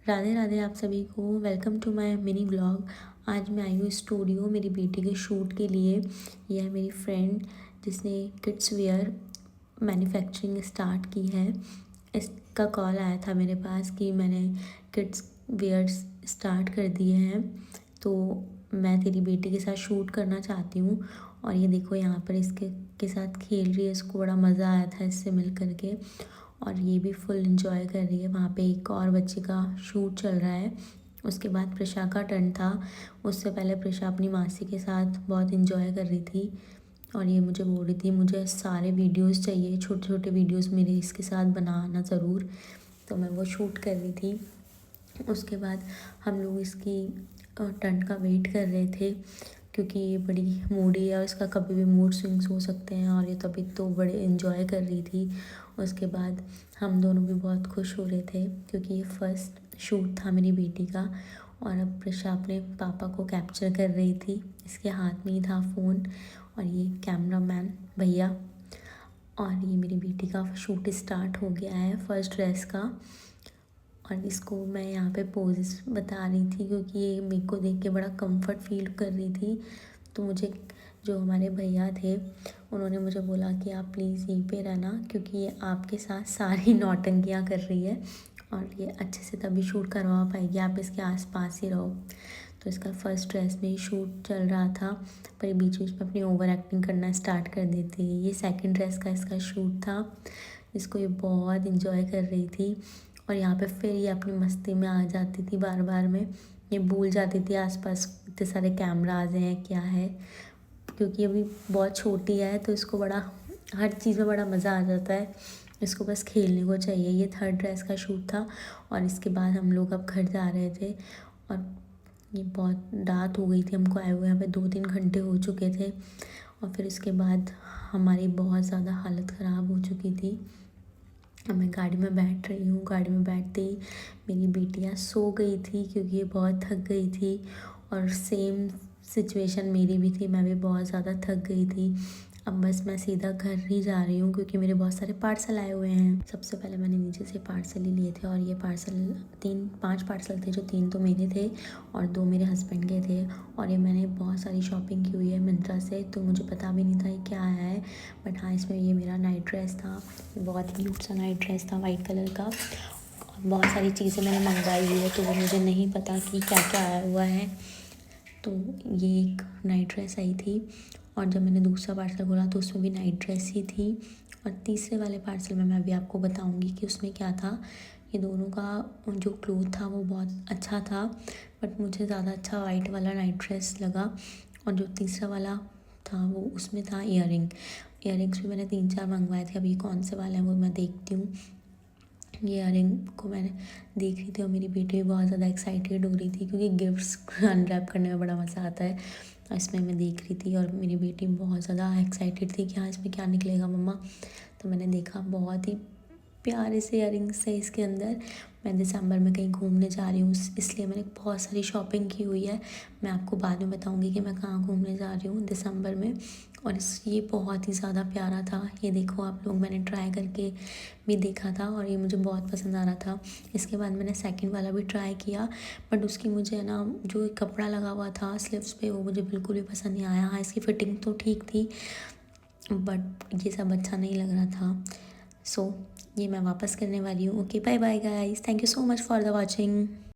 राधे राधे आप सभी को। Welcome to my mini vlog. आज मैं आई हूँ स्टूडियो मेरी बेटी के शूट के लिए। यह है मेरी फ्रेंड जिसने किड्स वेयर मैन्युफैक्चरिंग स्टार्ट की है। इसका कॉल आया था मेरे पास कि मैंने किड्स वेयर्स स्टार्ट कर दिए हैं, तो मैं तेरी बेटी के साथ शूट करना चाहती हूँ। और ये देखो यहाँ पर इसके साथ खेल रही है, इसको बड़ा मज़ा आया था इससे मिल करके और ये भी फुल इंजॉय कर रही है। वहाँ पे एक और बच्चे का शूट चल रहा है। उसके बाद प्रशा का टर्न था। उससे पहले प्रशा अपनी मासी के साथ बहुत इंजॉय कर रही थी और ये मुझे बोल रही थी मुझे सारे वीडियोस चाहिए, छोटे छोटे वीडियोस मेरे इसके साथ बनाना ज़रूर। तो मैं वो शूट कर रही थी। उसके बाद हम लोग इसकी टर्न का वेट कर रहे थे क्योंकि ये बड़ी मूडी है और इसका कभी भी मूड स्विंग्स हो सकते हैं और ये तभी तो बड़े इन्जॉय कर रही थी। उसके बाद हम दोनों भी बहुत खुश हो रहे थे क्योंकि ये फर्स्ट शूट था मेरी बेटी का। और अब प्रशा अपने पापा को कैप्चर कर रही थी, इसके हाथ में ही था फ़ोन और ये कैमरामैन भैया। और ये मेरी बेटी का शूट स्टार्ट हो गया है फर्स्ट ड्रेस का। और इसको मैं यहाँ पे पोजेस बता रही थी क्योंकि ये मेरे को देख के बड़ा कंफर्ट फील कर रही थी। तो मुझे जो हमारे भैया थे उन्होंने मुझे बोला कि आप प्लीज़ यहीं पे रहना क्योंकि ये आपके साथ सारी नौटंकियाँ कर रही है और ये अच्छे से तभी शूट करवा पाएगी, आप इसके आसपास ही रहो। तो इसका फर्स्ट ड्रेस में ही शूट चल रहा था पर ये बीच बीच में अपनी ओवर एक्टिंग करना स्टार्ट कर देती है। ये सेकंड ड्रेस का इसका शूट था जिसको ये बहुत इंजॉय कर रही थी। और यहाँ पे फिर ये अपनी मस्ती में आ जाती थी, बार बार में ये भूल जाती थी आसपास इतने सारे कैमराज हैं क्या है, क्योंकि अभी बहुत छोटी है तो इसको बड़ा हर चीज़ में बड़ा मज़ा आ जाता है, इसको बस खेलने को चाहिए। ये थर्ड ड्रेस का शूट था और इसके बाद हम लोग अब घर जा रहे थे और ये बहुत रात हो गई थी हमको आए हुए, यहाँ पे 2-3 घंटे हो चुके थे। और फिर इसके बाद हमारी बहुत ज़्यादा हालत ख़राब हो चुकी थी। अब मैं गाड़ी में बैठ रही हूँ, गाड़ी में बैठते ही मेरी बिटिया सो गई थी क्योंकि ये बहुत थक गई थी और सेम सिचुएशन मेरी भी थी, मैं भी बहुत ज़्यादा थक गई थी। अब बस मैं सीधा घर ही जा रही हूँ क्योंकि मेरे बहुत सारे पार्सल आए हुए हैं। सबसे पहले मैंने नीचे से पार्सल ही लिए थे और ये पार्सल 5 पार्सल थे, जो 3 तो मेरे थे और 2 मेरे हस्बैंड के थे। और ये मैंने बहुत सारी शॉपिंग की हुई है मिंत्रा से, तो मुझे पता भी नहीं था ये क्या आया है। बट हाँ, इसमें ये मेरा नाइट ड्रेस था, बहुत क्यूट सा नाइट ड्रेस था वाइट कलर का। और बहुत सारी चीज़ें मैंने मंगवाई हुई है तो वो मुझे नहीं पता कि क्या क्या आया हुआ है। तो ये एक नाइट ड्रेस आई थी और जब मैंने दूसरा पार्सल खोला तो उसमें भी नाइट ड्रेस ही थी। और तीसरे वाले पार्सल में मैं अभी आपको बताऊंगी कि उसमें क्या था। ये दोनों का जो क्लोथ था वो बहुत अच्छा था बट मुझे ज़्यादा अच्छा वाइट वाला नाइट ड्रेस लगा। और जो तीसरा वाला था वो उसमें था ईयरिंग्स भी मैंने 3-4 मंगवाए थे, अभी कौन से वाले हैं वो मैं देखती हूँ। ये इयरिंग को मैंने देख रही थी और मेरी बेटी भी बहुत ज़्यादा एक्साइटेड हो रही थी क्योंकि गिफ्ट्स अनरैप करने में बड़ा मज़ा आता है। और इसमें मैं देख रही थी और मेरी बेटी बहुत ज़्यादा एक्साइटेड थी कि हाँ इसमें क्या निकलेगा मम्मा। तो मैंने देखा बहुत ही प्यारे से इयरिंग्स है इसके अंदर। मैं दिसंबर में कहीं घूमने जा रही हूँ इसलिए मैंने बहुत सारी शॉपिंग की हुई है। मैं आपको बाद में बताऊँगी कि मैं कहाँ घूमने जा रही हूँ दिसंबर में। और ये बहुत ही ज़्यादा प्यारा था, ये देखो आप लोग, मैंने ट्राई करके भी देखा था और ये मुझे बहुत पसंद आ रहा था। इसके बाद मैंने सेकंड वाला भी ट्राई किया बट उसकी मुझे है ना जो कपड़ा लगा हुआ था स्लीव्स पे वो मुझे बिल्कुल भी पसंद नहीं आया। हाँ, इसकी फ़िटिंग तो ठीक थी बट ये सब अच्छा नहीं लग रहा था। सो ये मैं वापस करने वाली हूँ। Okay, bye bye guys, thank you so much for the watching.